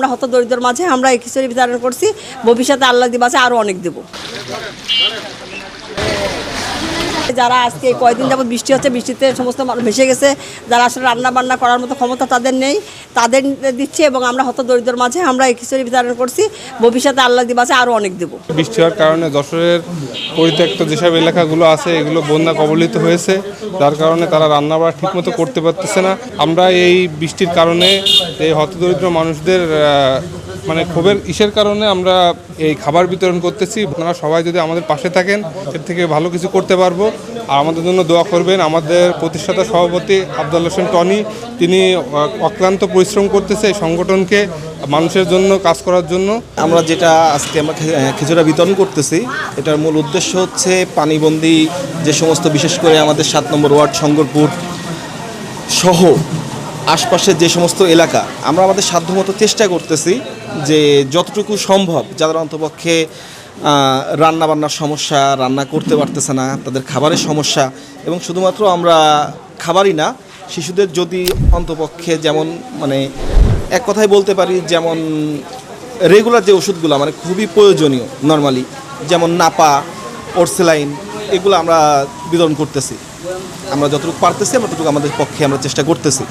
আমরা হতদরিদ্রের মাঝে আমরা এই খিচুড়ি বিতরণ করছি। ভবিষ্যতে আল্লাহ দিবা আছে আরও অনেক দেব। যারা আজকে কয়েকদিন যাবত বৃষ্টি হচ্ছে, বৃষ্টিতে সমস্ত ভেসে গেছে, যারা আসলে রান্না বান্না করার মতো ক্ষমতা তাদের নেই, তাদের দিচ্ছে এবং আমরা হতদরিদ্রের মাঝে আমরা এই খিচুড়ি বিতরণ করছি। ভবিষ্যতে আল্লাহ দিবা আছে আরও অনেক দেব। বৃষ্টি হওয়ার কারণে যশোরের পরিত্যক্ত যেসব এলাকাগুলো আছে এগুলো বন্যা কবলিত হয়েছে, যার কারণে তারা রান্নাবাড়া ঠিকমতো করতে পারতেছে না। আমরা এই বৃষ্টির কারণে এই হতদরিদ্র মানুষদের মানে ক্ষোভের ইসের কারণে আমরা এই খাবার বিতরণ করতেছি। আপনারা সবাই যদি আমাদের পাশে থাকেন এর থেকে ভালো কিছু করতে পারবো। আর আমাদের জন্য দোয়া করবেন। আমাদের প্রতিষ্ঠাতা সভাপতি আফজাল হোসেন টনি, তিনি অক্লান্ত পরিশ্রম করতেছে এই সংগঠনকে মানুষের জন্য কাজ করার জন্য। আমরা যেটা আজকে আমরা খিচুড়ি বিতরণ করতেছি, এটার মূল উদ্দেশ্য হচ্ছে পানিবন্দী যে সমস্ত, বিশেষ করে আমাদের ৭ নম্বর ওয়ার্ড শঙ্করপুর সহ আশপাশের যে সমস্ত এলাকা, আমরা আমাদের সাধ্যমতো চেষ্টা করতেছি যে যতটুকু সম্ভব যাদের অন্তপক্ষে রান্নাবান্নার সমস্যা, রান্না করতে পারতেছে না, তাদের খাবারের সমস্যা, এবং শুধুমাত্র আমরা খাবারই না, শিশুদের যদি অন্তপক্ষে যেমন মানে এক কথায় বলতে পারি যেমন রেগুলার যে ওষুধগুলো মানে খুবই প্রয়োজনীয় নর্মালি, যেমন নাপা, ওরসেলাইন, এগুলো আমরা বিতরণ করতেছি। আমরা যতটুকু পারতেছি আমরা ততটুকু আমাদের পক্ষে আমরা চেষ্টা করতেছি।